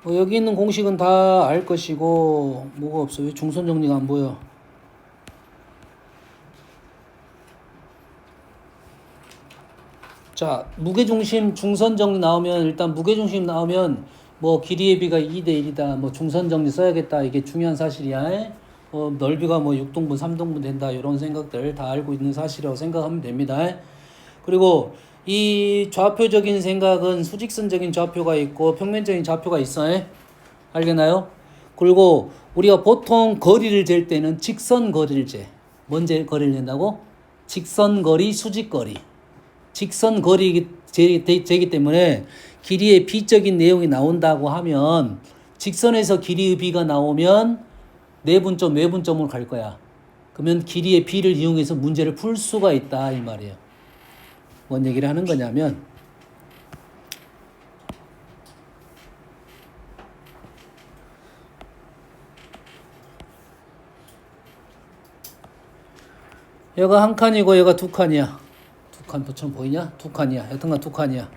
여기 있는 공식은 다 알 것이고 뭐가 없어. 왜 중선 정리가 안 보여? 자, 무게중심 중선 정리 나오면 일단 무게중심 나오면 뭐 길이의 비가 2대 1이다. 뭐 중선 정리 써야겠다. 이게 중요한 사실이야. 넓이가 뭐 6등분, 3등분 된다. 이런 생각들 다 알고 있는 사실이라고 생각하면 됩니다. 그리고 이 좌표적인 생각은 수직선적인 좌표가 있고 평면적인 좌표가 있어. 알겠나요? 그리고 우리가 보통 거리를 잴 때는 직선 거리를 재. 뭔 거리를 잰다고? 직선 거리, 수직 거리. 직선 거리 재기 때문에 길이의 비적인 내용이 나온다고 하면 직선에서 길이의 비가 나오면 내분점, 외분점으로 갈 거야. 그러면 길이의 비를 이용해서 문제를 풀 수가 있다 이 말이에요. 뭔 얘기를 하는 거냐면 얘가 한 칸이고 얘가 두 칸이야. 두 칸 도처럼 보이냐? 두 칸이야. 여튼간 두 칸이야.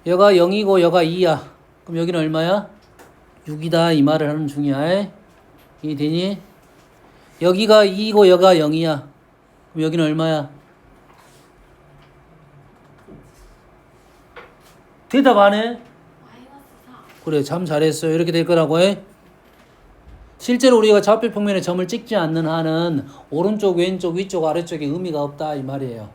얘가 0이고 얘가 2야. 그럼 여기는 얼마야? 6이다 이 말을 하는 중이야. 이해 되니? 여기가 2이고 여기가 0이야. 그럼 여기는 얼마야? 대답 안 해? 그래, 참 잘했어요. 이렇게 될 거라고 해. 실제로 우리가 좌표 평면에 점을 찍지 않는 한은 오른쪽, 왼쪽, 위쪽, 아래쪽에 의미가 없다 이 말이에요.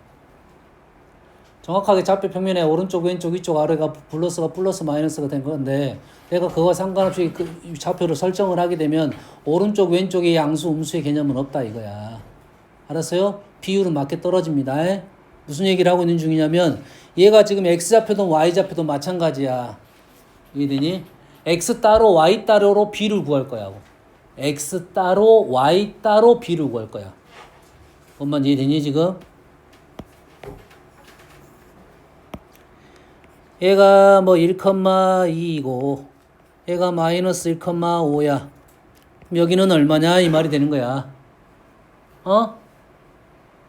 정확하게 좌표 평면에 오른쪽, 왼쪽, 위쪽, 아래가 플러스가 플러스 마이너스가 된 건데 내가 그거와 상관없이 그 좌표를 설정을 하게 되면 오른쪽, 왼쪽의 양수, 음수의 개념은 없다 이거야. 알았어요? 비율은 맞게 떨어집니다. 무슨 얘기를 하고 있는 중이냐면 얘가 지금 X좌표든 Y좌표든 마찬가지야. 이해되니? X 따로 Y 따로로 B를 구할 거야. X 따로 Y 따로 B를 구할 거야. 뭔만 이해되니 지금? 얘가 뭐 1,2이고 얘가 마이너스 1,5야. 여기는 얼마냐 이 말이 되는 거야.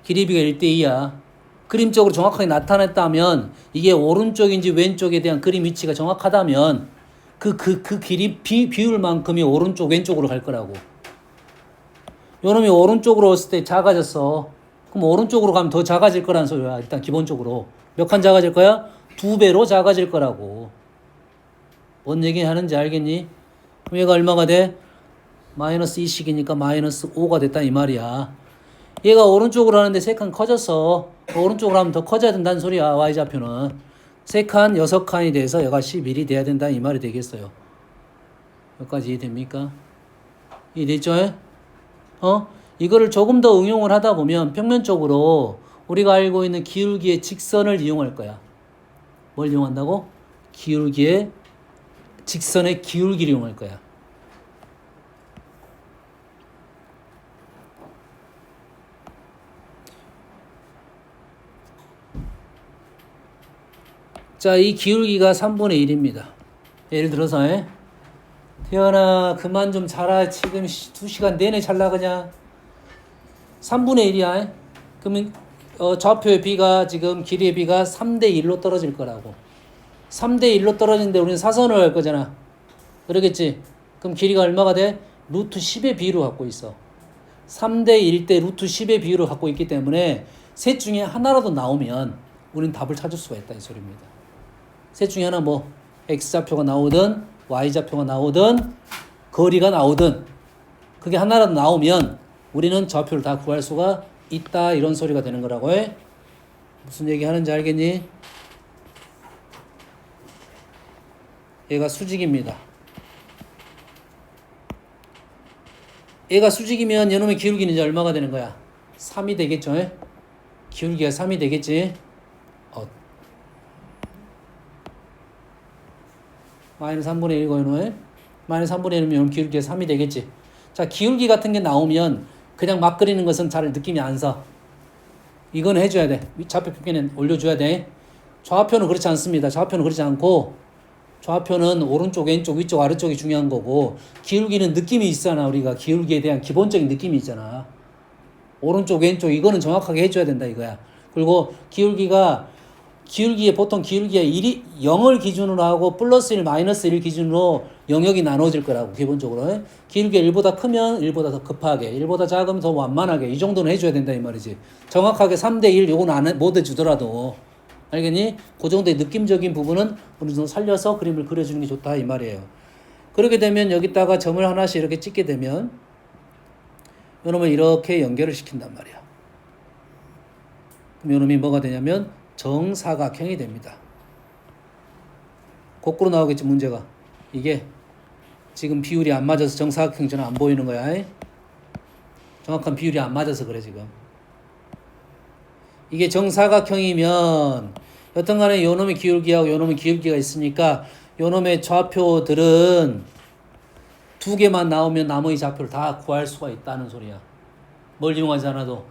길이비가 1대2야. 그림적으로 정확하게 나타냈다면 이게 오른쪽인지 왼쪽에 대한 그림 위치가 정확하다면 그 길이 비율만큼이 오른쪽 왼쪽으로 갈 거라고. 요놈이 오른쪽으로 왔을 때 작아졌어. 그럼 오른쪽으로 가면 더 작아질 거란 소리야. 일단 기본적으로 몇 칸 작아질 거야? 2배로 작아질 거라고. 뭔 얘기 하는지 알겠니? 그럼 얘가 얼마가 돼? 마이너스 2씩이니까 마이너스 5가 됐다 이 말이야. 얘가 오른쪽으로 하는데 3칸 커졌어. 오른쪽으로 하면 더 커져야 된다는 소리야. Y좌표는 3칸, 6칸이 돼서 얘가 11이 돼야 된다 이 말이 되겠어요. 여기까지 이해됩니까? 이해됐죠? 이거를 조금 더 응용을 하다 보면 평면적으로 우리가 알고 있는 기울기의 직선을 이용할 거야. 뭘 이용한다고? 기울기의 직선의 기울기를 이용할 거야. 자, 이 기울기가 3분의 1입니다. 예를 들어서 태연아 그만 좀 자라. 지금 2시간 내내 잘 나가냐? 3분의 1이야. 그러면 좌표의 비가 지금 길이의 비가 3대 1로 떨어질 거라고. 3대 1로 떨어지는데 우리는 사선을 할 거잖아. 그러겠지? 그럼 길이가 얼마가 돼? 루트 10의 비율을 갖고 있어. 3대 1 대 루트 10의 비율을 갖고 있기 때문에 셋 중에 하나라도 나오면 우리는 답을 찾을 수가 있다 이 소리입니다. 셋 중에 하나 뭐 X좌표가 나오든 Y좌표가 나오든 거리가 나오든 그게 하나라도 나오면 우리는 좌표를 다 구할 수가 있다 이런 소리가 되는 거라고 해. 무슨 얘기 하는지 알겠니? 얘가 수직입니다. 얘가 수직이면 얘놈의 기울기는 이제 얼마가 되는 거야? 3이 되겠죠? 기울기가 3이 되겠지? 마이너스 3분의 1고 얘는 마이너스 3분의 1이면 기울기가 3이 되겠지? 자, 기울기 같은 게 나오면 그냥 막 그리는 것은 잘 느낌이 안 서. 이건 해줘야 돼. 좌표 평면에 올려줘야 돼. 좌표는 그렇지 않습니다. 좌표는 그렇지 않고 좌표는 오른쪽, 왼쪽, 위쪽, 아래쪽이 중요한 거고 기울기는 느낌이 있잖아. 우리가 기울기에 대한 기본적인 느낌이 있잖아. 오른쪽, 왼쪽 이거는 정확하게 해줘야 된다 이거야. 그리고 기울기가 기울기에 보통 기울기에 0을 기준으로 하고 플러스 1, 마이너스 1 기준으로 영역이 나눠질 거라고 기본적으로. 기울기가 1보다 크면 1보다 더 급하게, 1보다 작으면 더 완만하게 이 정도는 해줘야 된다 이 말이지. 정확하게 3대1 요건 못 해주더라도 알겠니? 그 정도의 느낌적인 부분은 어느 정도 살려서 그림을 그려주는 게 좋다 이 말이에요. 그렇게 되면 여기다가 점을 하나씩 이렇게 찍게 되면 요놈을 이렇게 연결을 시킨단 말이야. 그럼 요놈이 뭐가 되냐면 정사각형이 됩니다. 거꾸로 나오겠지 문제가. 이게 지금 비율이 안 맞아서 정사각형처럼 안 보이는 거야. 정확한 비율이 안 맞아서 그래 지금. 이게 정사각형이면 여튼간에 요놈의 기울기하고 요놈의 기울기가 있으니까 요놈의 좌표들은 두 개만 나오면 나머지 좌표를 다 구할 수가 있다는 소리야. 뭘 이용하지 않아도,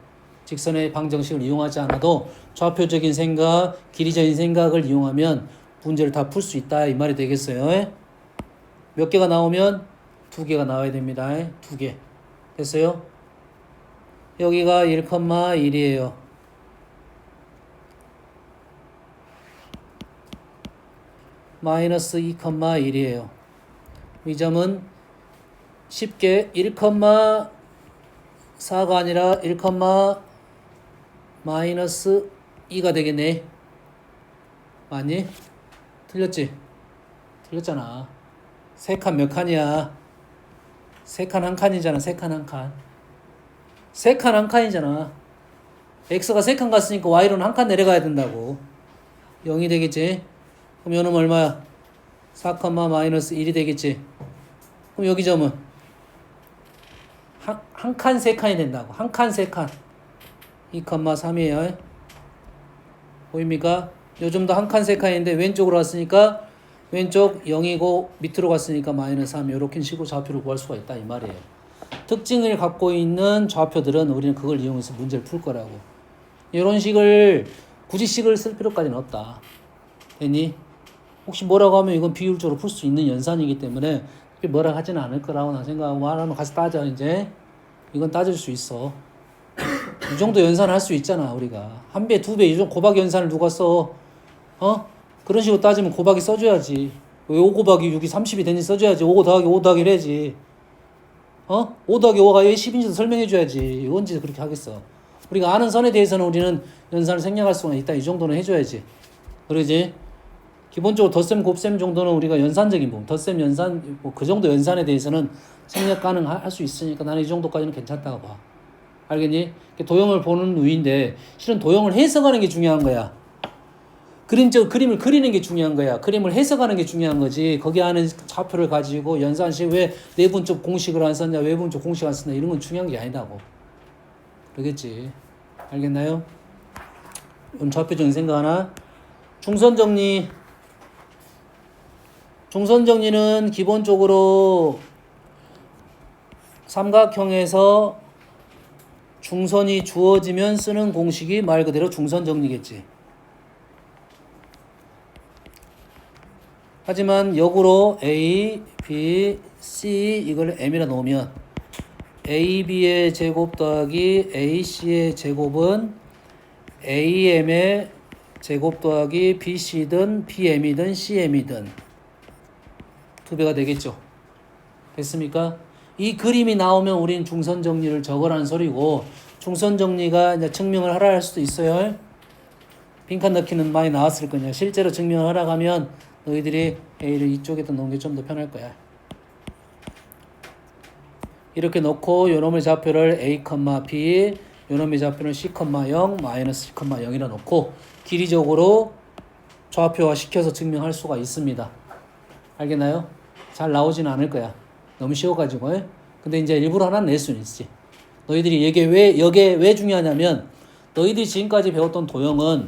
직선의 방정식을 이용하지 않아도 좌표적인 생각, 길이적인 생각을 이용하면 문제를 다 풀 수 있다 이 말이 되겠어요. 몇 개가 나오면 두 개가 나와야 됩니다. 두 개. 됐어요? 여기가 1,1이에요. 마이너스 2,1이에요. 이 점은 쉽게 1,4가 아니라 1, 마이너스 2가 되겠네. 맞니? 틀렸지? 틀렸잖아. 세 칸 몇 칸이야? 세 칸 한 칸이잖아. 세 칸 한 칸. 세 칸 한 칸이잖아. x가 세 칸 갔으니까 y로는 한 칸 내려가야 된다고. 0이 되겠지? 그럼 요놈 얼마야? 4, 마이너스 1이 되겠지? 그럼 여기 점은 한 칸 세 칸이 된다고. 한 칸 세 칸. 2,3이에요. 보입니까? 요 점도 한 칸 세 칸인데 왼쪽으로 왔으니까 왼쪽 0이고 밑으로 갔으니까 마이너스 3 이렇게 식으로 좌표를 구할 수가 있다 이 말이에요. 특징을 갖고 있는 좌표들은 우리는 그걸 이용해서 문제를 풀 거라고. 이런 식을 굳이 식을 쓸 필요까지는 없다. 됐니? 혹시 뭐라고 하면 이건 비율적으로 풀 수 있는 연산이기 때문에 뭐라고 하지는 않을 거라고 난 생각하고 말하면 가서 따져 이제. 이건 따질 수 있어. 이 정도 연산을 할 수 있잖아 우리가. 한 배, 두 배, 이 정도 곱하기 연산을 누가 써? 그런 식으로 따지면 곱하기 써줘야지. 왜 5 곱하기 6이 30이 되는지 써줘야지. 5 더하기 5 더하기 해야지. 5 더하기 5가 왜 10인지도 설명해줘야지. 언제 그렇게 하겠어. 우리가 아는 선에 대해서는 우리는 연산을 생략할 수가 있다. 이 정도는 해줘야지. 그러지? 기본적으로 덧셈, 곱셈 정도는 우리가 연산적인 부분. 덧셈, 연산, 뭐 그 정도 연산에 대해서는 생략 가능할 수 있으니까 나는 이 정도까지는 괜찮다고 봐. 알겠니? 도형을 보는 우위인데 실은 도형을 해석하는 게 중요한 거야. 그림을 그리는 게 중요한 거야. 그림을 해석하는 게 중요한 거지. 거기 안에 좌표를 가지고 연산식 왜 내분적 공식을 안 썼냐, 외분적 공식 안 썼냐 이런 건 중요한 게 아니다고. 그러겠지. 알겠나요? 그럼 좌표적인 생각 하나. 중선정리. 중선정리는 기본적으로 삼각형에서 중선이 주어지면 쓰는 공식이 말 그대로 중선정리겠지. 하지만 역으로 A, B, C 이걸 M이라 놓으면 AB의 제곱 더하기 AC의 제곱은 AM의 제곱 더하기 BC든 BM이든 CM이든 두 배가 되겠죠. 됐습니까? 이 그림이 나오면 우린 중선 정리를 적으라는 소리고, 중선 정리가 이제 증명을 하라 할 수도 있어요. 빈칸 넣기는 많이 나왔을 거냐. 실제로 증명을 하라고 하면 너희들이 A를 이쪽에다 놓은 게 좀 더 편할 거야. 이렇게 놓고 요놈의 좌표를 A, B, 요놈의 좌표는 C, 0, 마이너스 C, 0이라 놓고 길이적으로 좌표화 시켜서 증명할 수가 있습니다. 알겠나요? 잘 나오지는 않을 거야. 너무 쉬워가지고. 근데 이제 일부러 하나 낼 수는 있지. 너희들이 이게 왜 중요하냐면, 너희들이 지금까지 배웠던 도형은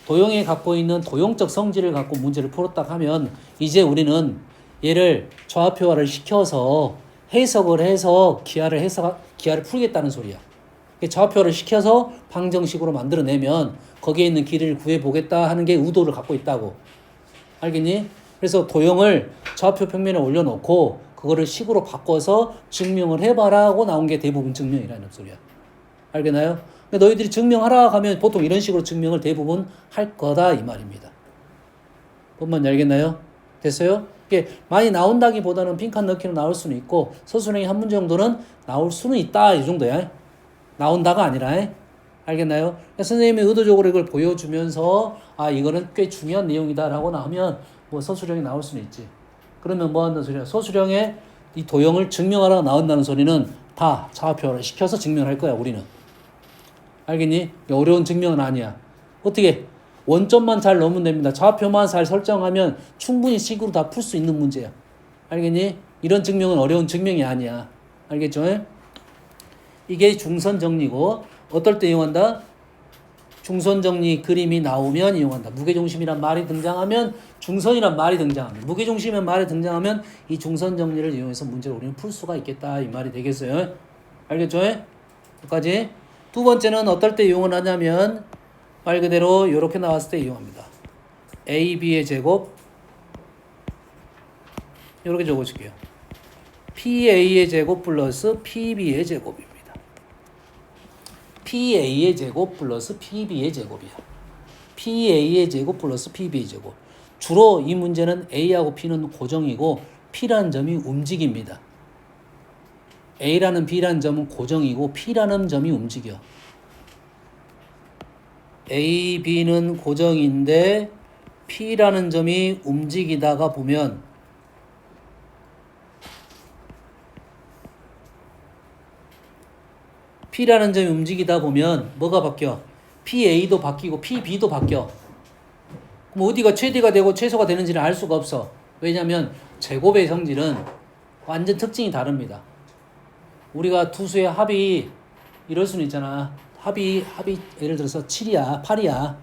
도형에 갖고 있는 도형적 성질을 갖고 문제를 풀었다 하면, 이제 우리는 얘를 좌표화를 시켜서 해석을 해서 기하를 풀겠다는 소리야. 좌표화를 시켜서 방정식으로 만들어내면 거기에 있는 길이를 구해보겠다 하는 게 의도를 갖고 있다고. 알겠니? 그래서 도형을 좌표 평면에 올려놓고 그거를 식으로 바꿔서 증명을 해봐라 하고 나온 게 대부분 증명이라는 소리야. 알겠나요? 근데 너희들이 증명하라 하면 보통 이런 식으로 증명을 대부분 할 거다 이 말입니다. 뭔 말인지 알겠나요? 됐어요? 이게 많이 나온다기보다는 빈칸 넣기로 나올 수는 있고 서술형이 한 문제 정도는 나올 수는 있다 이 정도야. 나온다가 아니라. 알겠나요? 선생님이 의도적으로 이걸 보여주면서 아 이거는 꽤 중요한 내용이다라고 하면 뭐 서술형이 나올 수는 있지. 그러면 뭐 한다는 소리야? 서술형에 이 도형을 증명하라고 나온다는 소리는 다 좌표를 시켜서 증명할 거야 우리는. 알겠니? 어려운 증명은 아니야. 어떻게? 원점만 잘 넣으면 됩니다. 좌표만 잘 설정하면 충분히 식으로 다 풀 수 있는 문제야. 알겠니? 이런 증명은 어려운 증명이 아니야. 알겠죠? 이게 중선 정리고 어떨 때 이용한다? 중선 정리 그림이 나오면 이용한다. 무게중심이란 말이 등장하면 중선이란 말이 등장합니다. 무게중심이란 말이 등장하면 이 중선 정리를 이용해서 문제를 우리는 풀 수가 있겠다 이 말이 되겠어요. 알겠죠? 여기까지. 두 번째는 어떨 때 이용을 하냐면 말 그대로 이렇게 나왔을 때 이용합니다. AB의 제곱 이렇게 적어줄게요. PA의 제곱 플러스 PB의 제곱입니다. PA의 제곱 플러스 PB의 제곱이야. PA의 제곱 플러스 PB의 제곱. 주로 이 문제는 A하고 P는 고정이고 P라는 점이 움직입니다. A라는 B라는 점은 고정이고 P라는 점이 움직여. A, B는 고정인데 P라는 점이 움직이다가 보면 P라는 점이 움직이다 보면 뭐가 바뀌어? PA도 바뀌고 PB도 바뀌어. 그럼 어디가 최대가 되고 최소가 되는지를 알 수가 없어. 왜냐하면 제곱의 성질은 완전 특징이 다릅니다. 우리가 두 수의 합이 이럴 수는 있잖아. 합이 예를 들어서 7이야, 8이야.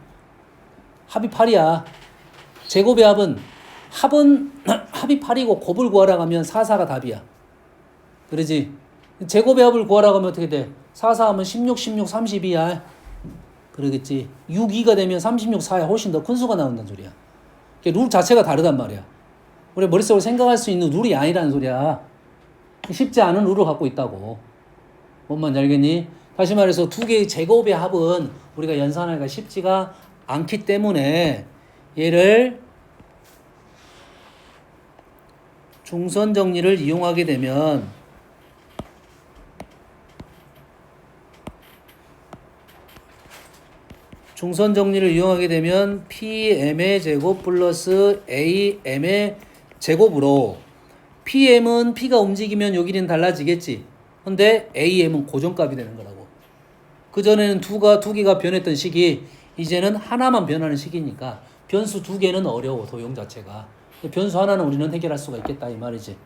합이 8이야. 제곱의 합은 합이 8이고 곱을 구하라고 하면 4, 4가 답이야. 그러지? 제곱의 합을 구하라고 하면 어떻게 돼? 4, 4 하면 16, 16, 32야. 그러겠지. 6, 2가 되면 36, 4야. 훨씬 더 큰 수가 나온다는 소리야. 룰 자체가 다르단 말이야. 우리 머릿속으로 생각할 수 있는 룰이 아니라는 소리야. 쉽지 않은 룰을 갖고 있다고. 뭔 말인지 알겠니? 다시 말해서 두 개의 제곱의 합은 우리가 연산하기가 쉽지가 않기 때문에 얘를 중선 정리를 이용하게 되면 중선 정리를 이용하게 되면 PM의 제곱 플러스 AM의 제곱으로 PM은 P가 움직이면 요 길이는 달라지겠지. 근데 AM은 고정값이 되는 거라고. 그전에는 두 개가 변했던 식이 이제는 하나만 변하는 식이니까 변수 두 개는 어려워, 도형 자체가. 변수 하나는 우리는 해결할 수가 있겠다 이 말이지.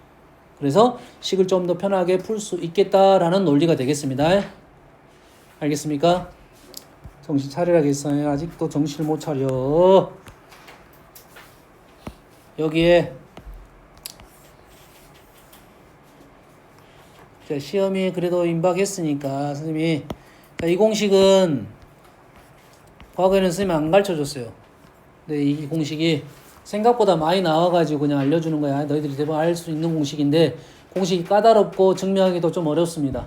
그래서 식을 좀 더 편하게 풀 수 있겠다라는 논리가 되겠습니다. 알겠습니까? 정신 차리라겠어요. 아직도 정신을 못 차려. 여기에 자, 시험이 그래도 임박했으니까 선생님이 이 공식은 과거에는 선생님이 안 가르쳐줬어요. 근데 이 공식이 생각보다 많이 나와가지고 그냥 알려주는 거야. 너희들이 대부분 알 수 있는 공식인데 공식이 까다롭고 증명하기도 좀 어렵습니다.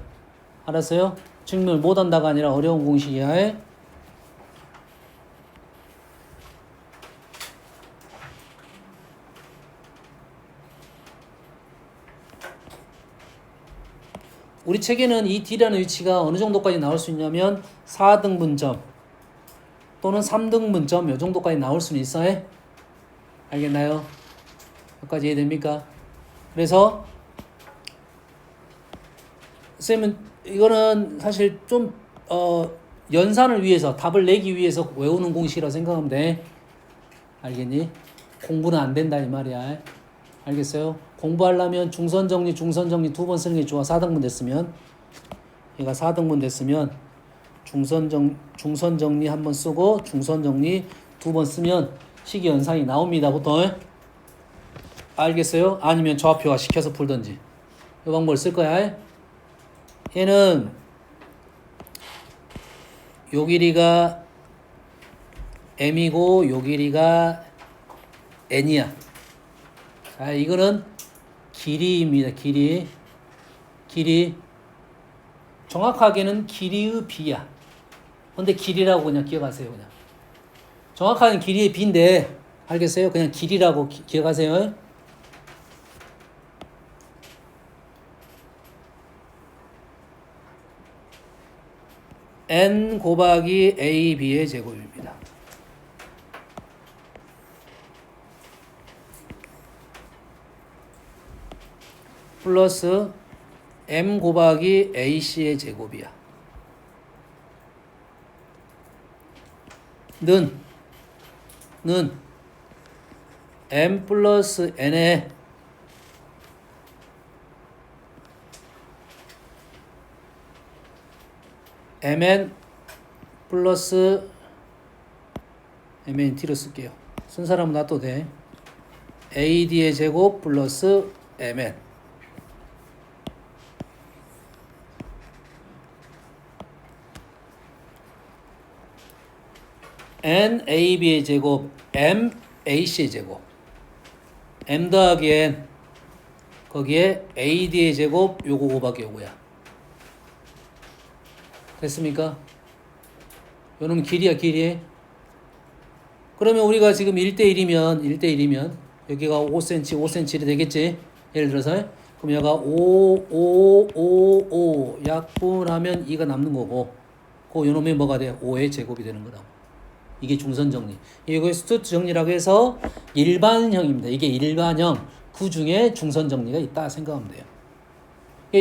알았어요? 증명을 못한다가 아니라 어려운 공식이야. 우리 책에는 이 D라는 위치가 어느 정도까지 나올 수 있냐면 4등분점 또는 3등분점 이 정도까지 나올 수는 있어요. 알겠나요? 여기까지 이해됩니까? 그래서 쌤은 이거는 사실 좀 연산을 위해서 답을 내기 위해서 외우는 공식이라고 생각하면 돼. 알겠니? 공부는 안 된다 이 말이야. 알겠어요? 공부하려면 중선 정리 두 번 쓰는 게 좋아. 4등분 됐으면 얘가 4등분 됐으면 중선 정리 한 번 쓰고 중선 정리 두 번 쓰면 식이 연산이 나옵니다. 보통. 알겠어요? 아니면 좌표화 시켜서 풀던지 이 방법을 쓸 거야. 얘는 요 길이가 m이고 요 길이가 n이야. 자, 이거는 길이입니다. 길이 정확하게는 길이의 b야. 근데 길이라고 그냥 기억하세요. 그냥 정확한 길이의 b인데 알겠어요? 그냥 길이라고 기억하세요. n 곱하기 ab의 제곱입니다. 플러스 m 곱하기 ac의 제곱이야. 는 m 플러스 n에 mn 플러스 mn t로 쓸게요. 쓴 사람은 놔둬도 돼. ad의 제곱 플러스 mn n ab의 제곱 m ac의 제곱 m 더하기 n 거기에 ad의 제곱 요거 곱하기 요거야. 됐습니까? 요놈 길이야 길이. 그러면 우리가 지금 1대1이면 여기가 5cm 되겠지? 예를 들어서 그럼 얘가 5 약분하면 2가 남는 거고 그 요놈이 뭐가 돼? 5의 제곱이 되는 거라고. 이게 중선 정리. 이거 스투트 정리라고 해서 일반형입니다. 이게 일반형. 그 중에 중선 정리가 있다 생각하면 돼요.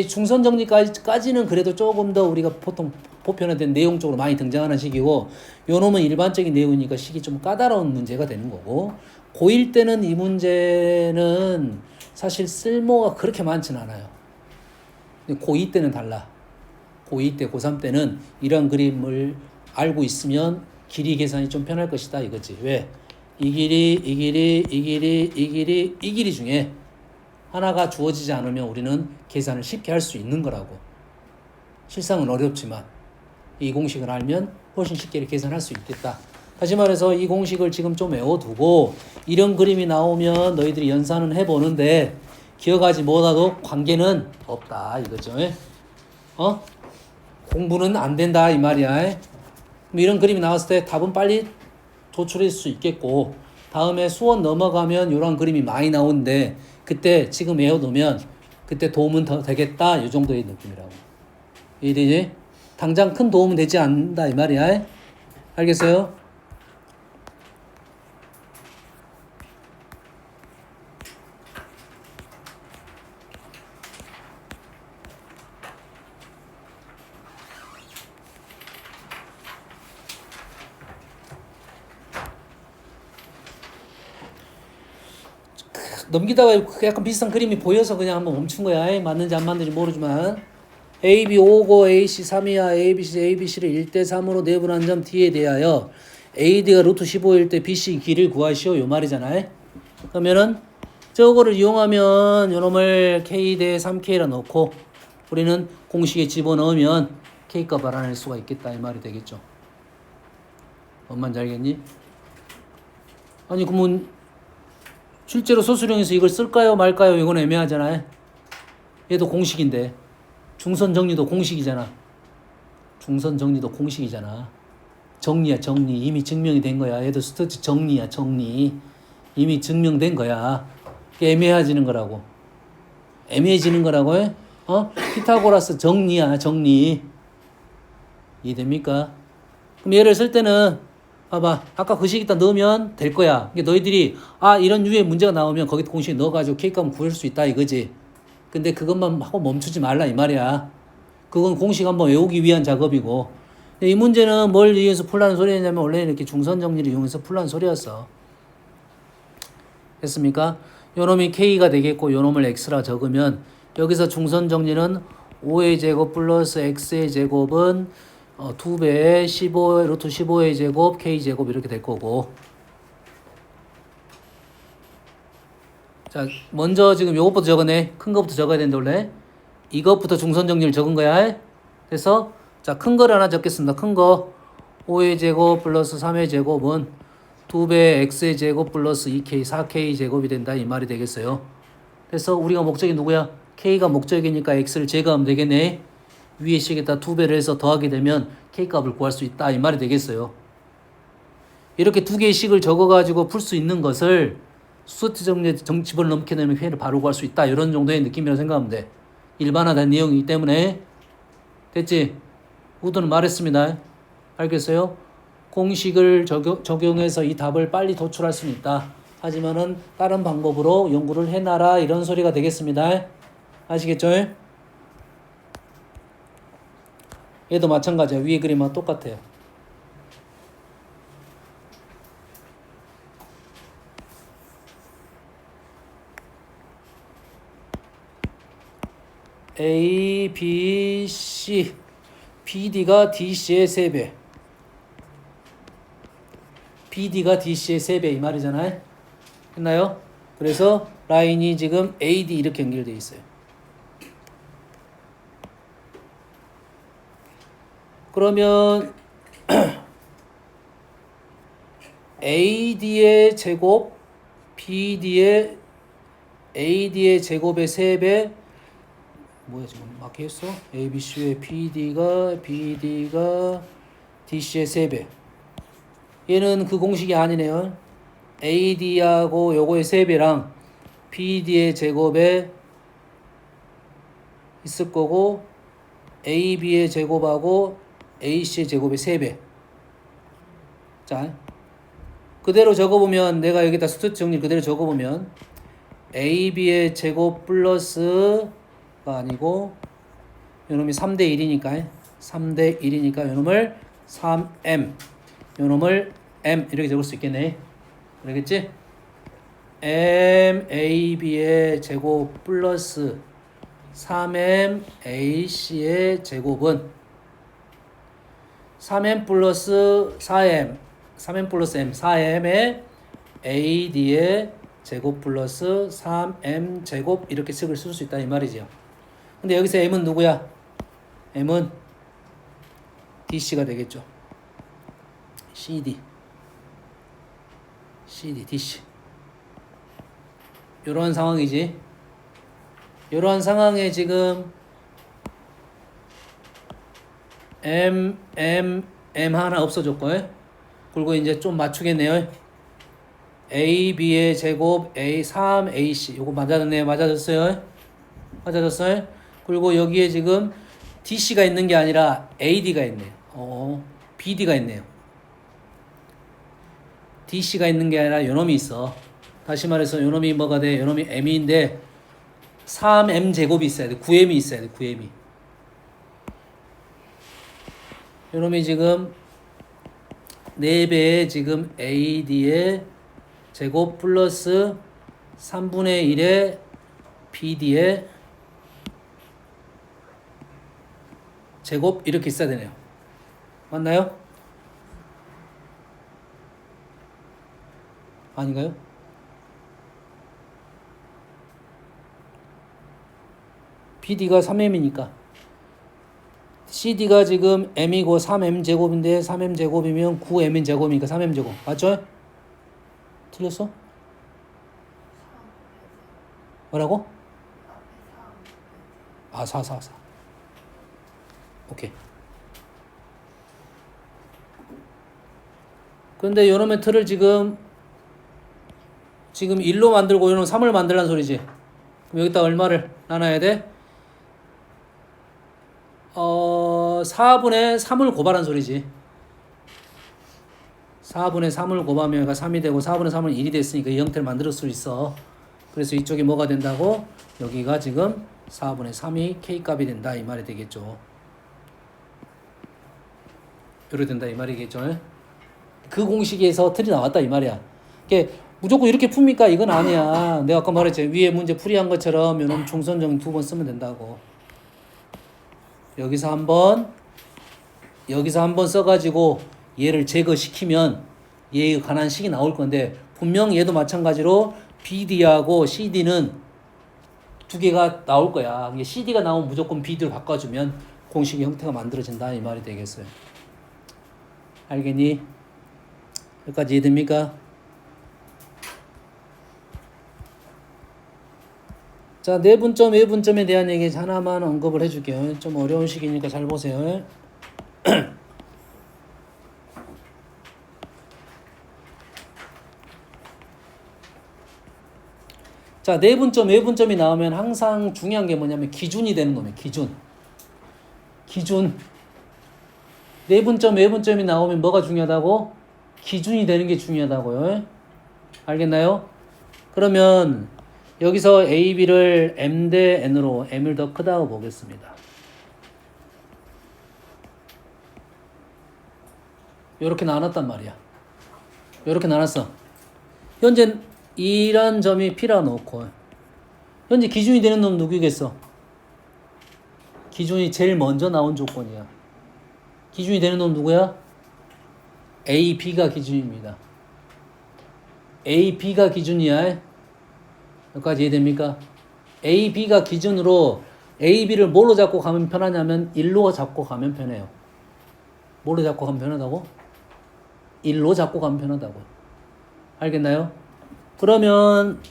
중선 정리까지는 그래도 조금 더 우리가 보통 보편화된 내용적으로 많이 등장하는 식이고 요 놈은 일반적인 내용이니까 식이 좀 까다로운 문제가 되는 거고 고1 때는 이 문제는 사실 쓸모가 그렇게 많진 않아요. 고2 때는 달라. 고2 때, 고3 때는 이런 그림을 알고 있으면 길이 계산이 좀 편할 것이다 이거지. 왜? 이 길이 중에 하나가 주어지지 않으면 우리는 계산을 쉽게 할 수 있는 거라고. 실상은 어렵지만 이 공식을 알면 훨씬 쉽게 계산할 수 있겠다. 다시 말해서 이 공식을 지금 좀 외워두고 이런 그림이 나오면 너희들이 연산은 해보는데 기억하지 못하도 관계는 없다 이거죠. 공부는 안 된다 이 말이야. 이런 그림이 나왔을 때 답은 빨리 도출할 수 있겠고 다음에 수원 넘어가면 이런 그림이 많이 나오는데 그때 지금 외워두면 그때 도움은 더 되겠다 이 정도의 느낌이라고. 이해되지? 당장 큰 도움은 되지 않는다 이 말이야. 알겠어요? 넘기다가 약간 비슷한 그림이 보여서 그냥 한번 멈춘 거야. 맞는지 안 맞는지 모르지만 AB 5고 AC 3이야. ABC를 1대3으로 내분한 점 D에 대하여 AD가 루트 15일 때 BC 길이를 구하시오 요 말이잖아요. 그러면은 저거를 이용하면 요놈을 K 대 3K라 넣고 우리는 공식에 집어넣으면 K값 알아낼 수가 있겠다 이 말이 되겠죠. 뭔 말인지 알겠니? 아니 그러면 실제로 소수령에서 이걸 쓸까요 말까요 이건 애매하잖아요. 얘도 공식인데 중선 정리도 공식이잖아. 중선 정리도 공식이잖아. 정리야 정리. 이미 증명이 된 거야. 얘도 스터치 정리야 정리. 이미 증명된 거야. 애매해지는 거라고. 애매해지는 거라고 해? 피타고라스 정리야 정리. 이해됩니까? 그럼 얘를 쓸 때는 봐봐. 아까 그 식 일단 넣으면 될 거야. 이게 너희들이 이런 유의 문제가 나오면 거기 공식에 넣어가지고 K값 구할 수 있다 이거지. 근데 그것만 하고 멈추지 말라 이 말이야. 그건 공식 한번 외우기 위한 작업이고 이 문제는 뭘 이용해서 풀라는 소리냐면 원래 이렇게 중선 정리를 이용해서 풀라는 소리였어. 됐습니까? 요놈이 K가 되겠고 요놈을 X라 적으면 여기서 중선 정리는 5의 제곱 플러스 X의 제곱은 2배의 15, 루트 15의 제곱 K제곱 이렇게 될 거고 자 먼저 지금 요것부터 적어내. 큰 거부터 적어야 되는데 원래 이것부터 중선 정리를 적은 거야. 그래서 자 큰 거를 하나 적겠습니다. 큰 거 5의 제곱 플러스 3의 제곱은 2배 X의 제곱 플러스 2K 4K 제곱이 된다 이 말이 되겠어요. 그래서 우리가 목적이 누구야? K가 목적이니까 X를 제거하면 되겠네. 위의 식에다 2배를 해서 더하게 되면 K값을 구할 수 있다 이 말이 되겠어요. 이렇게 두 개의 식을 적어가지고 풀 수 있는 것을 수소트 정리에 집어넣게 되면 회를 바로 구할 수 있다 이런 정도의 느낌이라고 생각하면 돼. 일반화된 내용이기 때문에. 됐지? 우드는 말했습니다. 알겠어요? 공식을 적용해서 이 답을 빨리 도출할 수는 있다. 하지만은 다른 방법으로 연구를 해놔라 이런 소리가 되겠습니다. 아시겠죠? 얘도 마찬가지야. 위에 그림하고 똑같아요. A, B, C, BD가 DC의 3배. BD가 DC의 3배 이 말이잖아요. 했나요? 그래서 라인이 지금 AD 이렇게 연결되어 있어요. 그러면 AD의 제곱, AD의 제곱의 3배 뭐야 지금 막혀있어? ABC의 BD가 DC의 3배. 얘는 그 공식이 아니네요. AD하고 요거의 3배랑 BD의 제곱에 있을 거고 AB의 제곱하고 AC의 제곱의 3배. 자, 그대로 적어보면 내가 여기다 수트 정리 그대로 적어보면 AB의 제곱 플러스가 아니고 요놈이 3대 1이니까 3대 1이니까 요놈을 3M 요놈을 M 이렇게 적을 수 있겠네. 그러겠지? MAB의 제곱 플러스 3MAC의 제곱은 3M 플러스 4M 3M 플러스 M 4M의 AD의 제곱 플러스 3M 제곱 이렇게 식을 쓸 수 있다 이 말이죠. 근데 여기서 M은 누구야? M은 DC가 되겠죠. CD, DC. 이런 상황이지. 이러한 상황에 지금 M 하나 없어졌고, 그리고 이제 좀 맞추겠네요. AB의 제곱 A 3AC 요거 맞아졌네요. 맞아졌어요. 그리고 여기에 지금 DC가 있는 게 아니라 AD가 있네요. BD가 있네요. DC가 있는 게 아니라 요놈이 있어. 다시 말해서 요놈이 뭐가 돼? 요놈이 M인데 3M 제곱이 있어야 돼. 9M이 있어야 돼. 9M이. 요놈이 지금 4배의 지금 AD의 제곱 플러스 3분의 1의 BD의 제곱 이렇게 있어야 되네요. 맞나요? 아닌가요? BD가 3M이니까 CD가 지금 M이고 3M 제곱인데 3M 제곱이면 9M 제곱이니까 3M 제곱 맞죠? 틀렸어? 뭐라고? 4 오케이. 근데 요놈의 틀을 지금 1로 만들고 요놈 3을 만들란 소리지. 그럼 여기다 얼마를 나눠야 돼? 4분의 3을 곱하란 소리지. 4분의 3을 곱하면 얘가 3이 되고 4분의 3은 1이 됐으니까 이 형태를 만들 수 있어. 그래서 이쪽이 뭐가 된다고? 여기가 지금 4분의 3이 K값이 된다 이 말이 되겠죠. 이렇게 된다 이 말이겠죠. 그 공식에서 틀이 나왔다 이 말이야. 이게 무조건 이렇게 풉니까? 이건 아니야. 내가 아까 말했지. 위에 문제 풀이한 것처럼 이런 중선정 2번 쓰면 된다고. 여기서 한번 써가지고 얘를 제거시키면 얘에 관한 식이 나올 건데 분명 얘도 마찬가지로 BD하고 CD는 두 개가 나올 거야. CD가 나오면 무조건 BD로 바꿔주면 공식의 형태가 만들어진다 이 말이 되겠어요. 알겠니? 여기까지 이해됩니까? 자, 내분점, 외분점에 대한 얘기 하나만 언급을 해줄게요. 좀 어려운 식이니까 잘 보세요. 자, 내분점, 외분점이 나오면 항상 중요한 게 뭐냐면 기준이 되는 놈이에요. 기준. 내분점, 외분점이 나오면 뭐가 중요하다고? 기준이 되는 게 중요하다고요. 알겠나요? 그러면 여기서 A, B를 M 대 N으로 M을 더 크다고 보겠습니다. 이렇게 나눴단 말이야. 이렇게 나눴어. 현재 이란 점이 P라 놓고 현재 기준이 되는 놈 누구겠어? 기준이 제일 먼저 나온 조건이야. 기준이 되는 놈 누구야? A, B가 기준입니다. A, B가 기준이야. 여기까지 이해됩니까? A, B가 기준으로 A, B를 뭘로 잡고 가면 편하냐면 1로 잡고 가면 편해요. 뭘로 잡고 가면 편하다고? 1로 잡고 가면 편하다고. 알겠나요? 그러면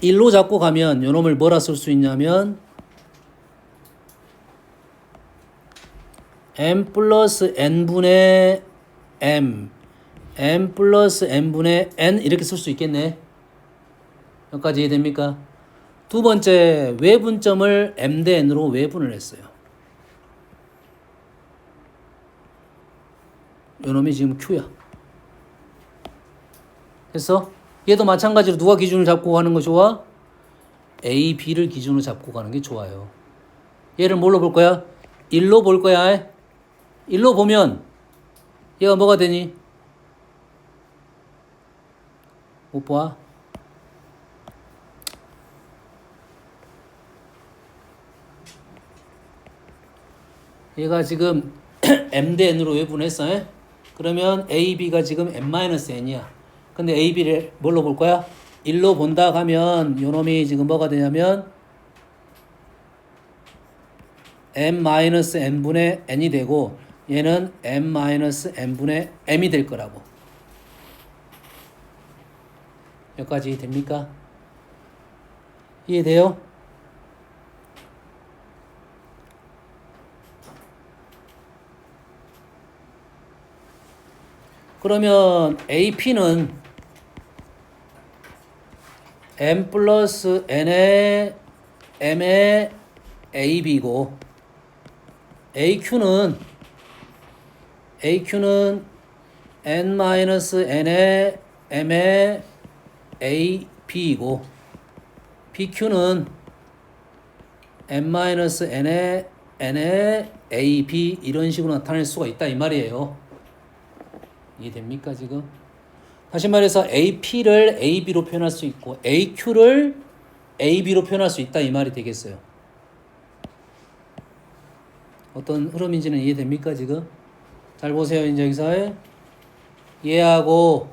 1로 잡고 가면 요놈을 뭐라 쓸 수 있냐면 M 플러스 N분의 M 플러스 N분의 N 이렇게 쓸 수 있겠네. 여기까지 이해됩니까? 두 번째, 외분점을 M 대 N으로 외분을 했어요. 요놈이 지금 Q야. 됐어? 얘도 마찬가지로 누가 기준을 잡고 가는 거 좋아? A, B를 기준으로 잡고 가는 게 좋아요. 얘를 뭘로 볼 거야? 1로 볼 거야. 1로 보면 얘가 뭐가 되니? 못 봐? 얘가 지금 M 대 N으로 외분했어. 그러면 A, B가 지금 M-N이야. 근데 A, B를 뭘로 볼 거야? 1로 본다 하면 요놈이 지금 뭐가 되냐면 M-N분의 N이 되고 얘는 M-N분의 M이 될 거라고. 여기까지 됩니까? 이해돼요? 그러면 AP는 M 플러스 N의 M의 AB고 AQ는 N 마이너스 N의 M의 AB이고 BQ는 N 마이너스 N의 AB 이런 식으로 나타낼 수가 있다 이 말이에요. 이해됩니까 지금? 다시 말해서 AP를 AB로 표현할 수 있고 AQ를 AB로 표현할 수 있다 이 말이 되겠어요. 어떤 흐름인지는 이해됩니까 지금? 잘 보세요. 이제 여기서 얘하고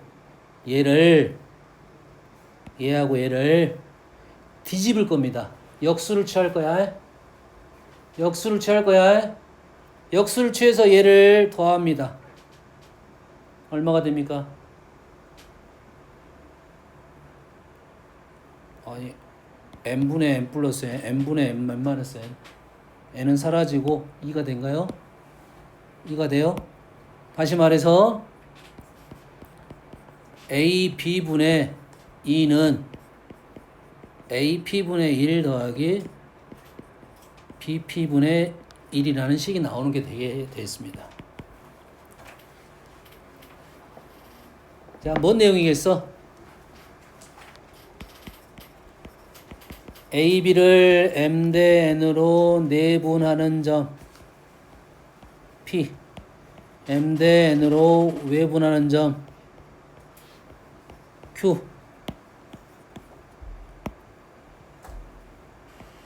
얘를 뒤집을 겁니다. 역수를 취할 거야. 역수를 취해서 얘를 더합니다. 얼마가 됩니까? 아니 n분의 n 플러스 n분의 n 마이너스 n n은 사라지고 2가 된가요? 2가 돼요? 다시 말해서 AB분의 2는 AP분의 1 더하기 BP분의 1이라는 식이 나오는 게 되게 됐습니다. 자, 뭔 내용이겠어? A, B를 M 대 N으로 내분하는 점 P M 대 N으로 외분하는 점 Q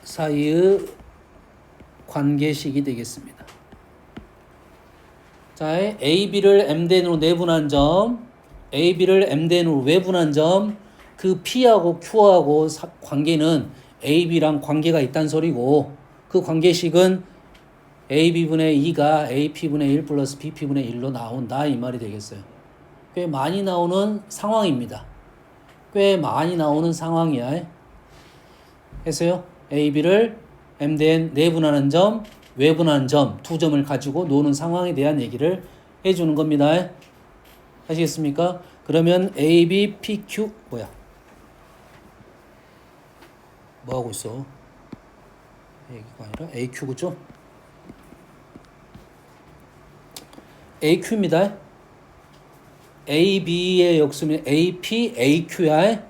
사이의 관계식이 되겠습니다. 자, A, B를 M 대 N으로 내분한 점 A, B를 M 대 N으로 외분한 점 그 P하고 Q하고 관계는 A, B랑 관계가 있다는 소리고 그 관계식은 AB분의 2가 AP분의 1 플러스 BP분의 1로 나온다 이 말이 되겠어요. 꽤 많이 나오는 상황입니다. 꽤 많이 나오는 상황이야. 했어요? A, B를 MDN 내분하는 점, 외분하는 점 두 점을 가지고 노는 상황에 대한 얘기를 해주는 겁니다. 아시겠습니까? 그러면 A, B, P, Q 뭐야? 뭐 하고 있어? 얘기가 아니라 A, Q 그죠? A, Q입니다. A, B의 역수면 A, P, A, Q야.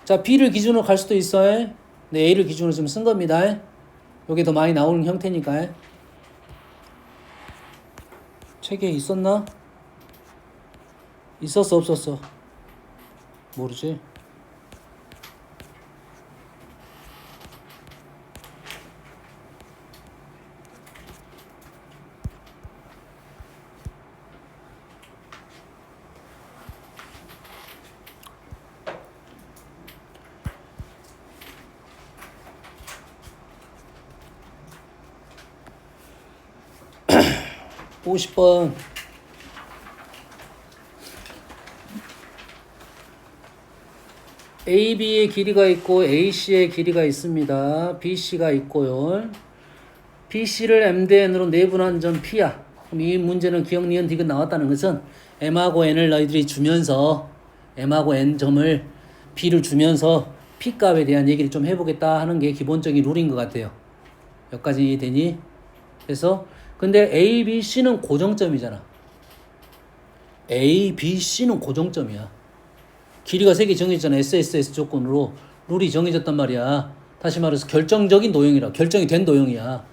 자, B를 기준으로 갈 수도 있어요. 근데 A를 기준으로 좀 쓴 겁니다. 여기 더 많이 나오는 형태니까. 책에 있었나? 있었어, 없었어? 모르지. 오십 번 AB의 길이가 있고 AC의 길이가 있습니다. BC가 있고요. BC를 MDN으로 내분한 점 P야. 그럼 이 문제는 기억, 니은, 디귿 나왔다는 것은 M하고 N을 너희들이 주면서 M하고 N 점을 B를 주면서 P 값에 대한 얘기를 좀 해보겠다 하는 게 기본적인 룰인 것 같아요. 여기까지 되니? 그래서 근데 A, B, C는 고정점이잖아. A, B, C는 고정점이야. 길이가 3개 정해졌잖아. SSS 조건으로 룰이 정해졌단 말이야. 다시 말해서 결정적인 도형이라. 결정이 된 도형이야.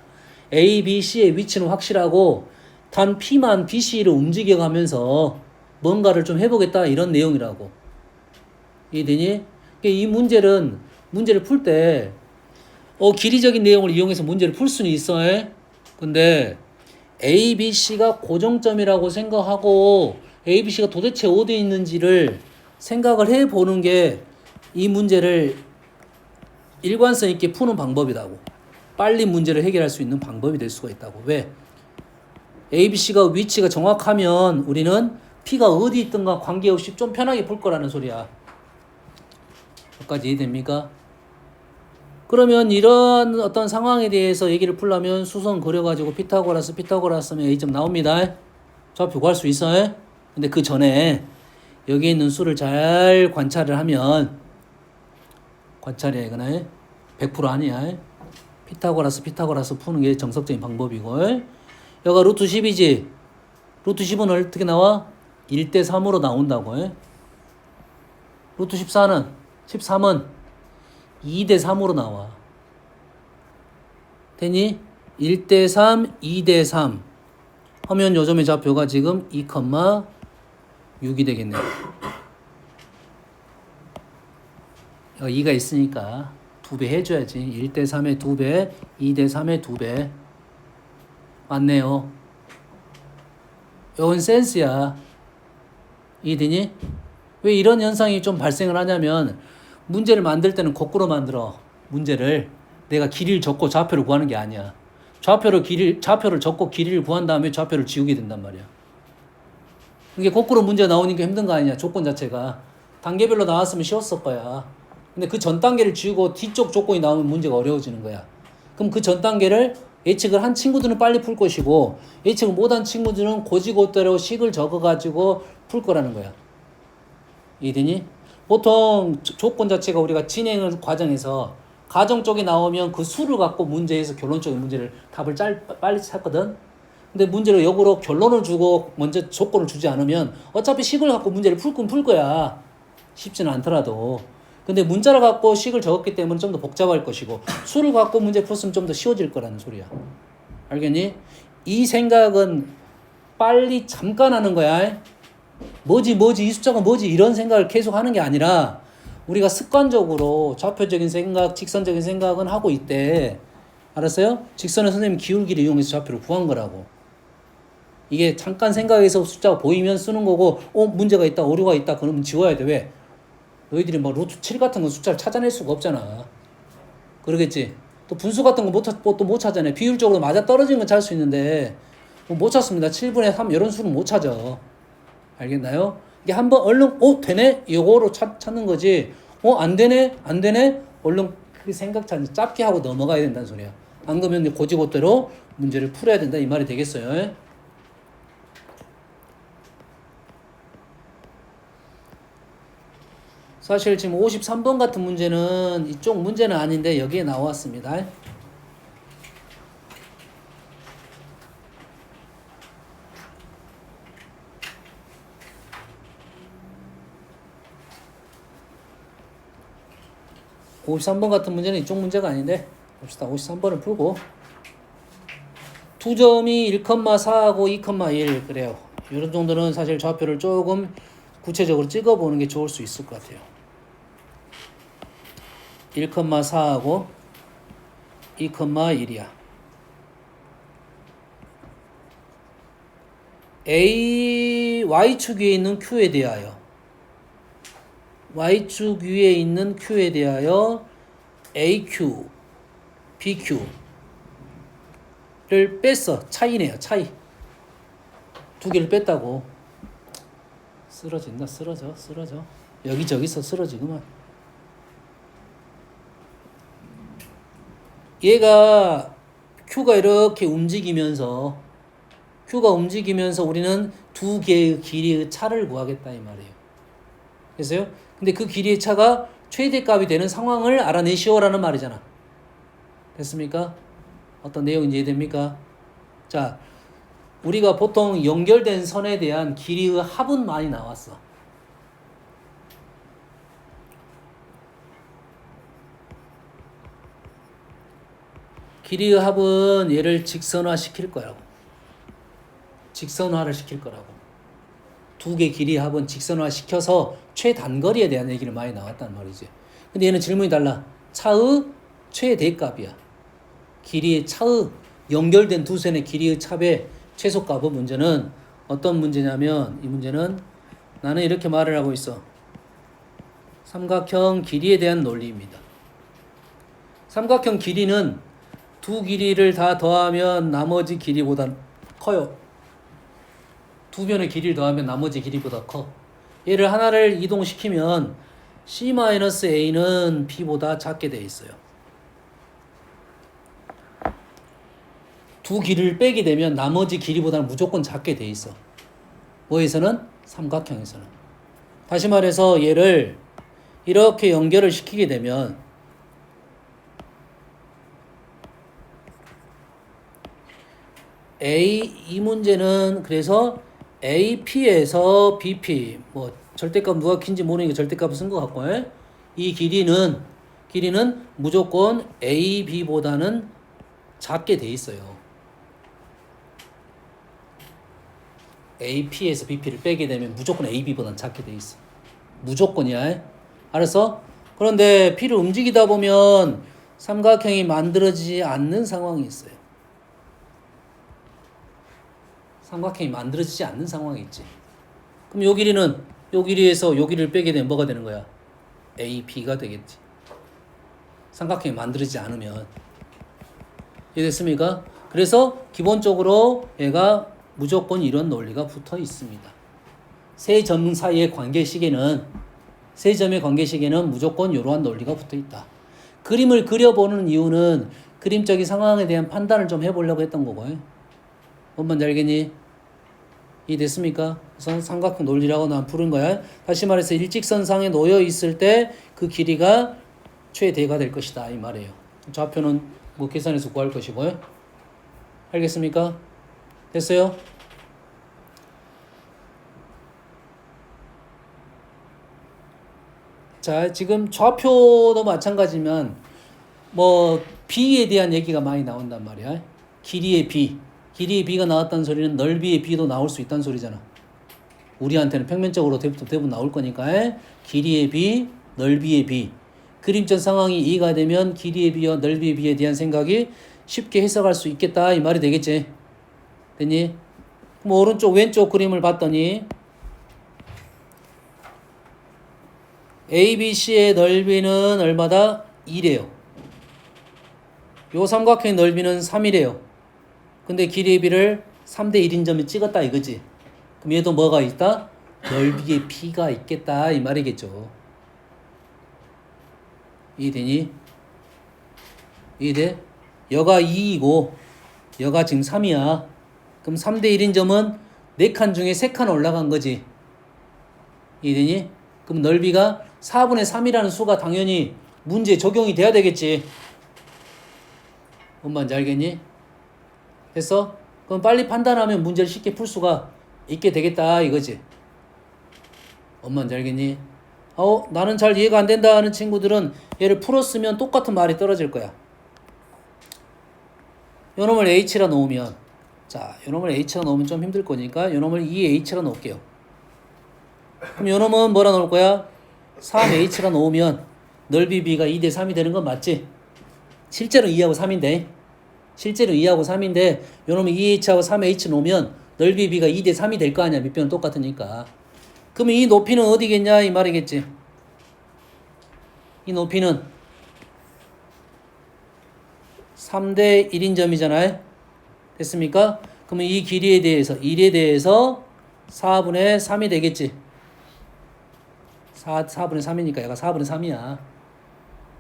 A, B, C의 위치는 확실하고 단 P만 B, C를 움직여가면서 뭔가를 좀 해보겠다 이런 내용이라고. 이해되니? 이 문제를 풀 때 길이적인 내용을 이용해서 문제를 풀 수는 있어. 근데 A, B, C가 고정점이라고 생각하고 A, B, C가 도대체 어디에 있는지를 생각을 해보는 게 이 문제를 일관성 있게 푸는 방법이라고. 빨리 문제를 해결할 수 있는 방법이 될 수가 있다고. 왜? A, B, C가 위치가 정확하면 우리는 P가 어디 있든가 관계없이 좀 편하게 풀 거라는 소리야. 여기까지 이해됩니까? 그러면 이런 어떤 상황에 대해서 얘기를 풀려면 수선 그려가지고 피타고라스면 A점 나옵니다. 좌표 구할 수 있어요? 근데 그 전에 여기 있는 수를 잘 관찰을 하면 관찰이야 이거는 100% 아니야. 피타고라스 푸는 게 정석적인 방법이고 여기가 루트 10이지. 루트 10은 어떻게 나와? 1대 3으로 나온다고. 루트 13은 2대 3으로 나와. 되니? 1대 3, 2대 3 하면 요점의 좌표가 지금 2,6이 되겠네요. 2가 있으니까 2배 해줘야지. 1대 3의 2배, 2대 3의 2배. 맞네요. 이건 센스야. 이해되니? 왜 이런 현상이 좀 발생을 하냐면 문제를 만들 때는 거꾸로 만들어. 문제를 내가 길이를 적고 좌표를 구하는 게 아니야. 좌표를 적고 길이를 구한 다음에 좌표를 지우게 된단 말이야. 이게 거꾸로 문제 나오니까 힘든 거 아니냐. 조건 자체가 단계별로 나왔으면 쉬웠을 거야. 근데 그 전 단계를 지우고 뒤쪽 조건이 나오면 문제가 어려워지는 거야. 그럼 그 전 단계를 예측을 한 친구들은 빨리 풀 것이고 예측을 못한 친구들은 고지고대로 식을 적어가지고 풀 거라는 거야. 이해되니? 보통 조건 자체가 우리가 진행을 과정에서 가정 쪽이 나오면 그 수를 갖고 문제에서 결론적인 문제를 답을 빨리 찾거든. 근데 문제를 역으로 결론을 주고 먼저 조건을 주지 않으면 어차피 식을 갖고 문제를 풀 거야. 쉽지는 않더라도. 근데 문자를 갖고 식을 적었기 때문에 좀 더 복잡할 것이고 수를 갖고 문제 풀었으면 좀 더 쉬워질 거라는 소리야. 알겠니? 이 생각은 빨리 잠깐 하는 거야. 뭐지 이 숫자가 뭐지 이런 생각을 계속 하는 게 아니라 우리가 습관적으로 좌표적인 생각, 직선적인 생각은 하고 있대. 알았어요? 직선을 선생님 기울기를 이용해서 좌표를 구한 거라고. 이게 잠깐 생각해서 숫자가 보이면 쓰는 거고 문제가 있다, 오류가 있다 그러면 지워야 돼. 왜? 너희들이 뭐 루트 7 같은 거 숫자를 찾아낼 수가 없잖아. 그러겠지? 또 분수 같은 거 또 못 찾아내. 비율적으로 맞아 떨어진 건 찾을 수 있는데 못 찾습니다. 7분의 3 이런 수는 못 찾아. 알겠나요? 이게 한번 얼른 되네? 요거로 찾는 거지. 안 되네? 안 되네? 얼른 그 생각 짧게 하고 넘어가야 된다는 소리야. 안 그러면 고지고대로 문제를 풀어야 된다 이 말이 되겠어요. 사실 지금 53번 같은 문제는 이쪽 문제는 아닌데 여기에 나왔습니다. (53번) 같은 문제는 이쪽 문제가 아닌데 봅시다. 53번을 풀고 2점이 1,4하고 2,1 그래요. 이런 정도는 사실 좌표를 조금 구체적으로 찍어보는 게 좋을 수 있을 것 같아요. 1,4하고 2,1이야. A, Y축 위에 있는 Q에 대하여 Y축 위에 있는 Q에 대하여 AQ, BQ를 뺐어. 차이네요. 차이. 두 개를 뺐다고. 쓰러진다. 쓰러져. 여기저기서 쓰러지구만. 얘가 Q가 이렇게 움직이면서 우리는 두 개의 길이의 차를 구하겠다 이 말이에요. 그래서요. 근데 그 길이의 차가 최대값이 되는 상황을 알아내시오라는 말이잖아. 됐습니까? 어떤 내용인지 이해됩니까? 자, 우리가 보통 연결된 선에 대한 길이의 합은 많이 나왔어. 길이의 합은 얘를 직선화 시킬 거라고. 직선화를 시킬 거라고. 두 개 길이의 합은 직선화 시켜서 최단거리에 대한 얘기를 많이 나왔단 말이지. 근데 얘는 질문이 달라. 차의 최대값이야. 길이의 차의 연결된 두 선의 길이의 차의 최소값의 문제는 어떤 문제냐면 이 문제는 나는 이렇게 말을 하고 있어. 삼각형 길이에 대한 논리입니다. 삼각형 길이는 두 길이를 다 더하면 나머지 길이보다 커요. 두 변의 길이를 더하면 나머지 길이보다 커. 얘를 하나를 이동시키면 C-A는 B보다 작게 돼 있어요. 두 길이를 빼게 되면 나머지 길이보다는 무조건 작게 돼 있어. 뭐에서는? 삼각형에서는. 다시 말해서 얘를 이렇게 연결을 시키게 되면 이 문제는 그래서 AP에서 BP 뭐 절대값 누가 킨지 모르니까 절대값을 쓴 것 같고 이 길이는 무조건 AB보다는 작게 돼 있어요. AP에서 BP를 빼게 되면 무조건 AB보다는 작게 돼 있어. 무조건이야. 알았어? 그런데 P를 움직이다 보면 삼각형이 만들어지지 않는 상황이 있어요. 삼각형이 만들어지지 않는 상황이 있지. 그럼 요 길이는 요 길이에서 요 길이를 빼게 되면 뭐가 되는 거야? AB가 되겠지. 삼각형이 만들어지지 않으면. 이해됐습니까? 그래서 기본적으로 얘가 무조건 이런 논리가 붙어 있습니다. 세 점 사이의 관계식에는 무조건 이러한 논리가 붙어 있다. 그림을 그려보는 이유는 그림적인 상황에 대한 판단을 좀 해보려고 했던 거고요. 뭔 말인지 알겠니? 이해됐습니까? 그래서 삼각형 논리라고 난 부른 거야. 다시 말해서 일직선상에 놓여 있을 때 그 길이가 최대가 될 것이다 이 말이에요. 좌표는 뭐 계산해서 구할 것이고요. 알겠습니까? 됐어요? 자, 지금 좌표도 마찬가지면 뭐 B에 대한 얘기가 많이 나온단 말이야. 길이의 B가 나왔다는 소리는 넓이의 B도 나올 수 있다는 소리잖아. 우리한테는 평면적으로 대부분 나올 거니까 길이의 B, 넓이의 B. 그림적 상황이 이해가 되면 길이의 B와 넓이의 B에 대한 생각이 쉽게 해석할 수 있겠다 이 말이 되겠지. 됐니? 그럼 오른쪽 왼쪽 그림을 봤더니 ABC의 넓이는 얼마다? 2래요. 요 삼각형의 넓이는 3이래요. 근데 길이의 B를 3대 1인 점을 찍었다 이거지. 그럼 얘도 뭐가 있다? 넓이에 P가 있겠다 이 말이겠죠. 이해되니? 이해돼? 여가 2이고 여가 지금 3이야. 그럼 3대 1인 점은 4칸 중에 3칸 올라간 거지. 이해되니? 그럼 넓이가 4분의 3이라는 수가 당연히 문제에 적용이 돼야 되겠지. 뭔 말인지 알겠니? 됐어? 그럼 빨리 판단하면 문제를 쉽게 풀 수가 있게 되겠다 이거지. 뭔 말인지 알겠니? 나는 잘 이해가 안 된다 하는 친구들은 얘를 풀었으면 똑같은 말이 떨어질 거야. 요놈을 H라 놓으면, 자, 요놈을 H라 놓으면 좀 힘들 거니까 요놈을 2H라 놓을게요. 그럼 요놈은 뭐라 놓을 거야? 3H라 놓으면 넓이 B가 2대 3이 되는 건 맞지? 실제로 2하고 3인데 실제로 2하고 3인데 요놈이 2H하고 3H 놓으면 넓이 B가 2대 3이 될 거 아니야. 밑변은 똑같으니까. 그러면 이 높이는 어디겠냐 이 말이겠지. 이 높이는 3대 1인 점이잖아요. 됐습니까? 그러면 이 길이에 대해서 1에 대해서 4분의 3이 되겠지. 4분의 3이니까 얘가 4분의 3이야.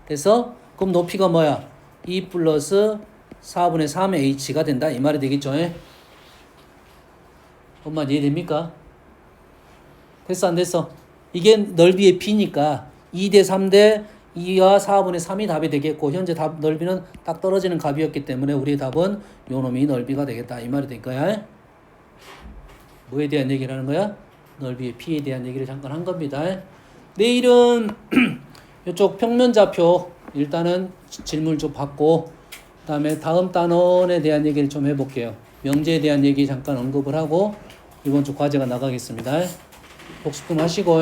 됐어? 그럼 높이가 뭐야? 2 플러스 4분의 3h가 된다 이 말이 되겠죠. 엄마 이해됩니까? 됐어 안 됐어? 이게 넓이의 B니까 2대 3대 2와 4분의 3이 답이 되겠고 현재 답 넓이는 딱 떨어지는 값이었기 때문에 우리의 답은 요 놈이 넓이가 되겠다 이 말이 될 거야. 뭐에 대한 얘기를 하는 거야? 넓이의 P에 대한 얘기를 잠깐 한 겁니다. 내일은 이쪽 평면좌표 일단은 질문을 좀 받고 그 다음에 다음 단원에 대한 얘기를 좀 해볼게요. 명제에 대한 얘기 잠깐 언급을 하고 이번 주 과제가 나가겠습니다. 복습 좀 하시고